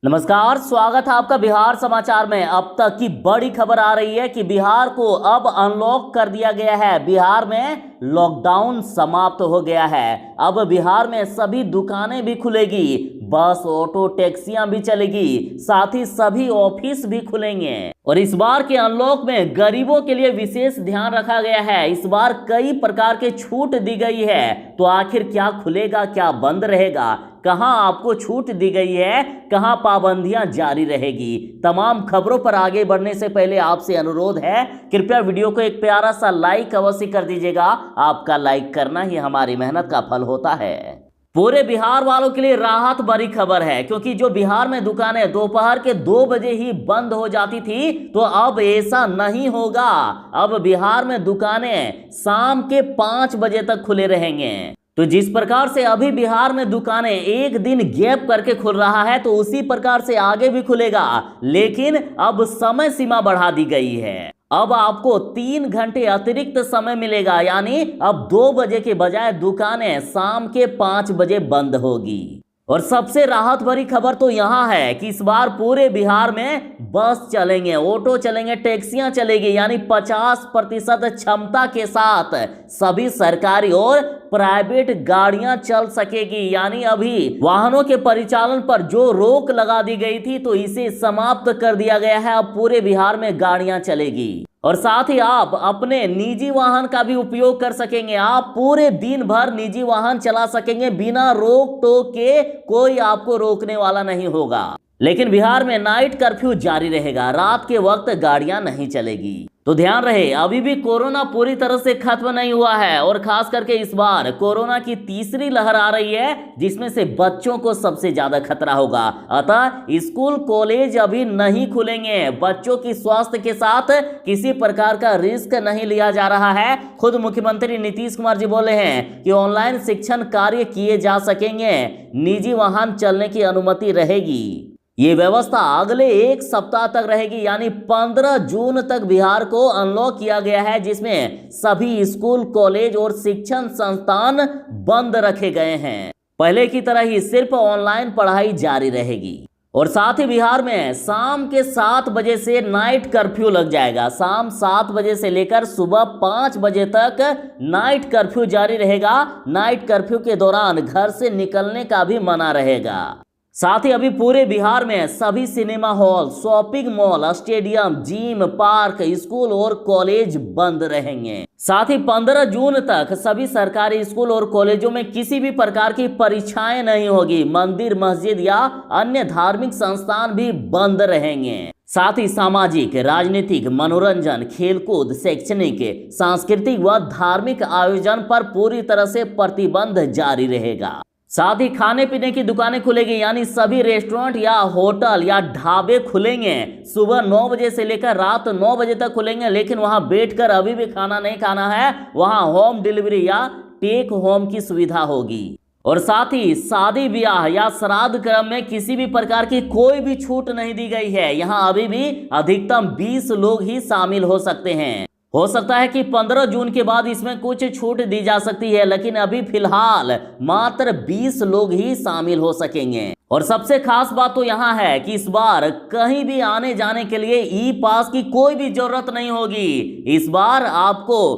नमस्कार, स्वागत है आपका बिहार समाचार में। अब तक की बड़ी खबर आ रही है कि बिहार को अब अनलॉक कर दिया गया है। बिहार में लॉकडाउन समाप्त हो गया है। अब बिहार में सभी दुकानें भी खुलेगी, बस ऑटो टैक्सियां भी चलेगी, साथ ही सभी ऑफिस भी खुलेंगे। और इस बार के अनलॉक में गरीबों के लिए विशेष ध्यान रखा गया है। इस बार कई प्रकार के छूट दी गई है। तो आखिर क्या खुलेगा, क्या बंद रहेगा, कहां आपको छूट दी गई है, कहां पाबंदियां जारी रहेगी, तमाम खबरों पर आगे बढ़ने से पहले आपसे अनुरोध है, कृपया वीडियो को एक प्यारा सा लाइक अवश्य कर दीजिएगा। आपका लाइक करना ही हमारी मेहनत का फल होता है। पूरे बिहार वालों के लिए राहत भरी खबर है, क्योंकि जो बिहार में दुकानें दोपहर के 2 बजे ही बंद हो जाती थी, तो अब ऐसा नहीं होगा। अब बिहार में दुकानें शाम के 5 बजे तक खुले रहेंगे। तो जिस प्रकार से अभी बिहार में दुकानें एक दिन गैप करके खुल रहा है, तो उसी प्रकार से आगे भी खुलेगा, लेकिन अब समय सीमा बढ़ा दी गई है। अब आपको 3 घंटे अतिरिक्त समय मिलेगा, यानी अब 2 बजे के बजाय दुकानें शाम के 5 बजे बंद होगी। और सबसे राहत भरी खबर तो यहां है कि इस बार पूरे बिहार में बस चलेंगे, ऑटो चलेंगे, टैक्सियां चलेगी, यानी 50% क्षमता के साथ सभी सरकारी और प्राइवेट गाड़ियां चल सकेगी। यानी अभी वाहनों के परिचालन पर जो रोक लगा दी गई थी, तो इसे समाप्त कर दिया गया है। अब पूरे बिहार में गाड़ियां चलेगी और साथ ही आप अपने निजी वाहन का भी उपयोग कर सकेंगे। आप पूरे दिन भर निजी वाहन चला सकेंगे बिना रोक टोक के, कोई आपको रोकने वाला नहीं होगा। लेकिन बिहार में नाइट कर्फ्यू जारी रहेगा, रात के वक्त गाड़ियां नहीं चलेगी। तो ध्यान रहे, अभी भी कोरोना पूरी तरह से खत्म नहीं हुआ है और खास करके इस बार कोरोना की तीसरी लहर आ रही है, जिसमें से बच्चों को सबसे ज्यादा खतरा होगा। अतः स्कूल कॉलेज अभी नहीं खुलेंगे। बच्चों की स्वास्थ्य के साथ किसी प्रकार का रिस्क नहीं लिया जा रहा है। खुद मुख्यमंत्री नीतीश कुमार जी बोले हैं कि ऑनलाइन शिक्षण कार्य किए जा सकेंगे, निजी वाहन चलने की अनुमति रहेगी। ये व्यवस्था अगले 1 सप्ताह तक रहेगी, यानी 15 जून तक बिहार को अनलॉक किया गया है, जिसमें सभी स्कूल कॉलेज और शिक्षण संस्थान बंद रखे गए हैं। पहले की तरह ही सिर्फ ऑनलाइन पढ़ाई जारी रहेगी। और साथ ही बिहार में शाम के 7 बजे से नाइट कर्फ्यू लग जाएगा। शाम 7 बजे से लेकर सुबह 5 बजे तक नाइट कर्फ्यू जारी रहेगा। नाइट कर्फ्यू के दौरान घर से निकलने का भी मना रहेगा। साथ ही अभी पूरे बिहार में सभी cinema hall, shopping mall, stadium, gym, park, school और कॉलेज बंद रहेंगे। साथ ही 15 जून तक सभी सरकारी स्कूल और कॉलेजों में किसी भी प्रकार की परीक्षाएं नहीं होगी। मंदिर, मस्जिद या अन्य धार्मिक संस्थान भी बंद रहेंगे। साथ ही सामाजिक, राजनीतिक, मनोरंजन, खेलकूद, शैक्षणिक, सांस्कृतिक व धार्मिक आयोजन पर पूरी तरह से प्रतिबंध जारी रहेगा। साथ ही खाने पीने की दुकानें खुलेगी, यानी सभी रेस्टोरेंट या होटल या ढाबे खुलेंगे। सुबह 9 बजे से लेकर रात 9 बजे तक खुलेंगे, लेकिन वहां बैठकर अभी भी खाना नहीं खाना है। वहां होम डिलीवरी या टेक होम की सुविधा होगी। और साथ ही शादी ब्याह या श्राद्ध क्रम में किसी भी प्रकार की कोई भी छूट नहीं दी गई है। यहाँ अभी भी अधिकतम 20 लोग ही शामिल हो सकते हैं। हो सकता है कि 15 जून के बाद इसमें कुछ छूट दी जा सकती है, लेकिन अभी फिलहाल मात्र 20 लोग ही शामिल हो सकेंगे। और सबसे खास बात तो यहाँ है कि इस बार कहीं भी आने जाने के लिए ई पास की कोई भी जरूरत नहीं होगी। इस बार आपको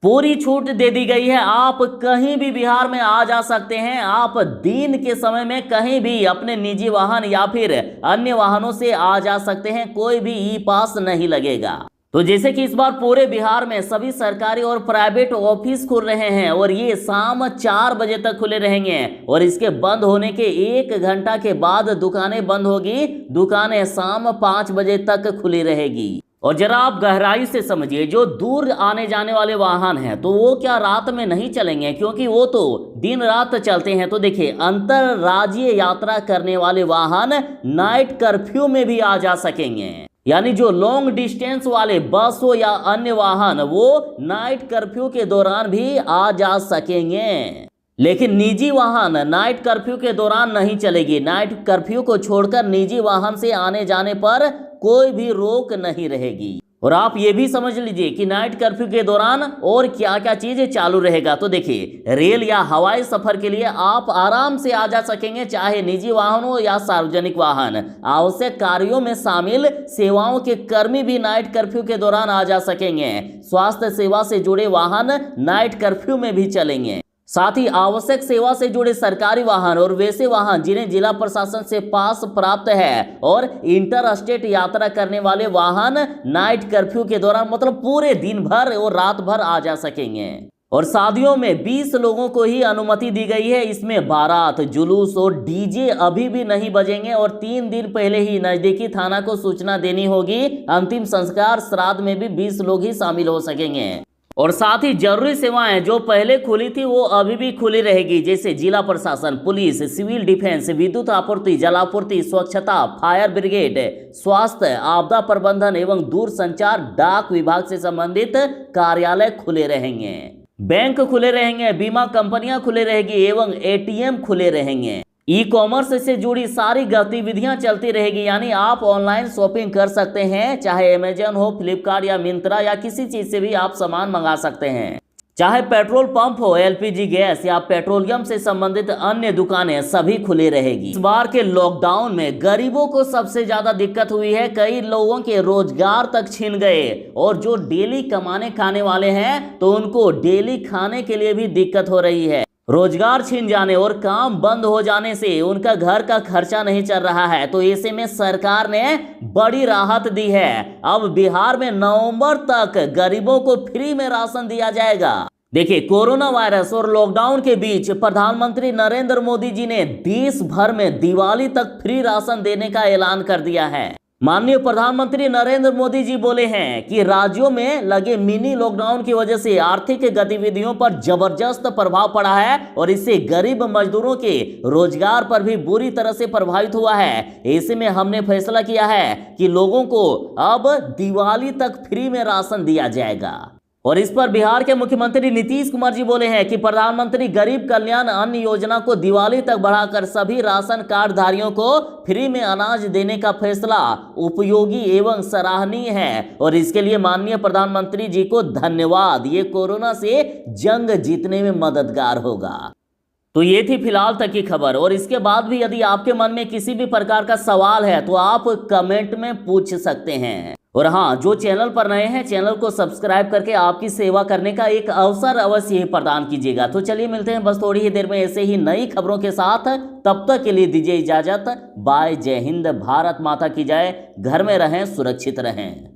पूरी छूट दे दी गई है। आप कहीं भी बिहार में आ जा सकते हैं। आप दिन के समय में कहीं भी अपने निजी वाहन या फिर अन्य वाहनों से आ जा सकते हैं, कोई भी ई पास नहीं लगेगा। तो जैसे कि इस बार पूरे बिहार में सभी सरकारी और प्राइवेट ऑफिस खुल रहे हैं और ये शाम 4 बजे तक खुले रहेंगे और इसके बंद होने के 1 घंटा के बाद दुकानें बंद होगी। दुकानें शाम 5 बजे तक खुली रहेगी। और जरा आप गहराई से समझिए, जो दूर आने जाने वाले वाहन हैं तो वो क्या रात में नहीं चलेंगे, क्योंकि वो तो दिन रात चलते हैं। तो देखिए, अंतरराज्यीय यात्रा करने वाले वाहन नाइट कर्फ्यू में भी आ जा सकेंगे, यानी जो लॉन्ग डिस्टेंस वाले बस हो या अन्य वाहन, वो नाइट कर्फ्यू के दौरान भी आ जा सकेंगे। लेकिन निजी वाहन नाइट कर्फ्यू के दौरान नहीं चलेगी। नाइट कर्फ्यू को छोड़कर निजी वाहन से आने जाने पर कोई भी रोक नहीं रहेगी। और आप ये भी समझ लीजिए कि नाइट कर्फ्यू के दौरान और क्या क्या चीजें चालू रहेगा। तो देखिए, रेल या हवाई सफर के लिए आप आराम से आ जा सकेंगे, चाहे निजी वाहन हो या सार्वजनिक वाहन। आवश्यक कार्यों में शामिल सेवाओं के कर्मी भी नाइट कर्फ्यू के दौरान आ जा सकेंगे। स्वास्थ्य सेवा से जुड़े वाहन नाइट कर्फ्यू में भी चलेंगे। साथ ही आवश्यक सेवा से जुड़े सरकारी वाहन और वैसे वाहन जिन्हें जिला प्रशासन से पास प्राप्त है और इंटर स्टेट यात्रा करने वाले वाहन नाइट कर्फ्यू के दौरान मतलब पूरे दिन भर और रात भर आ जा सकेंगे। और शादियों में 20 लोगों को ही अनुमति दी गई है। इसमें बारात, जुलूस और डीजे अभी भी नहीं बजेंगे और 3 दिन पहले ही नजदीकी थाना को सूचना देनी होगी। अंतिम संस्कार श्राद्ध में भी 20 लोग ही शामिल हो सकेंगे। और साथ ही जरूरी सेवाएं जो पहले खुली थी वो अभी भी खुली रहेगी, जैसे जिला प्रशासन, पुलिस, सिविल डिफेंस, विद्युत आपूर्ति, जलापूर्ति, स्वच्छता, फायर ब्रिगेड, स्वास्थ्य, आपदा प्रबंधन एवं दूरसंचार, डाक विभाग से संबंधित कार्यालय खुले रहेंगे। बैंक खुले रहेंगे, बीमा कंपनियां खुले रहेगी एवं एटीएम खुले रहेंगे। ई कॉमर्स से जुड़ी सारी गतिविधियां चलती रहेगी, यानी आप ऑनलाइन शॉपिंग कर सकते हैं, चाहे अमेजन हो, फ्लिपकार्ट या मिंत्रा या किसी चीज से भी आप सामान मंगा सकते हैं। चाहे पेट्रोल पंप हो, एलपीजी गैस या पेट्रोलियम से संबंधित अन्य दुकानें सभी खुली रहेगी। इस बार के लॉकडाउन में गरीबों को सबसे ज्यादा दिक्कत हुई है। कई लोगों के रोजगार तक छिन गए और जो डेली कमाने खाने वाले हैं तो उनको डेली खाने के लिए भी दिक्कत हो रही है। रोजगार छिन जाने और काम बंद हो जाने से उनका घर का खर्चा नहीं चल रहा है। तो ऐसे में सरकार ने बड़ी राहत दी है। अब बिहार में नवंबर तक गरीबों को फ्री में राशन दिया जाएगा। देखिए, कोरोना वायरस और लॉकडाउन के बीच प्रधानमंत्री नरेंद्र मोदी जी ने देश भर में दिवाली तक फ्री राशन देने का ऐलान कर दिया है। माननीय प्रधानमंत्री नरेंद्र मोदी जी बोले हैं कि राज्यों में लगे मिनी लॉकडाउन की वजह से आर्थिक गतिविधियों पर जबरदस्त प्रभाव पड़ा है और इससे गरीब मजदूरों के रोजगार पर भी बुरी तरह से प्रभावित हुआ है। ऐसे में हमने फैसला किया है कि लोगों को अब दिवाली तक फ्री में राशन दिया जाएगा। और इस पर बिहार के मुख्यमंत्री नीतीश कुमार जी बोले हैं कि प्रधानमंत्री गरीब कल्याण अन्न योजना को दिवाली तक बढ़ाकर सभी राशन कार्ड धारियों को फ्री में अनाज देने का फैसला उपयोगी एवं सराहनीय है और इसके लिए माननीय प्रधानमंत्री जी को धन्यवाद। ये कोरोना से जंग जीतने में मददगार होगा। तो ये थी फिलहाल तक की खबर। और इसके बाद भी यदि आपके मन में किसी भी प्रकार का सवाल है तो आप कमेंट में पूछ सकते हैं। और हाँ, जो चैनल पर नए हैं चैनल को सब्सक्राइब करके आपकी सेवा करने का एक अवसर अवश्य ही प्रदान कीजिएगा। तो चलिए मिलते हैं बस थोड़ी ही देर में ऐसे ही नई खबरों के साथ। तब तक के लिए दीजिए इजाजत। बाय। जय हिंद। भारत माता की जय। घर में रहें, सुरक्षित रहें।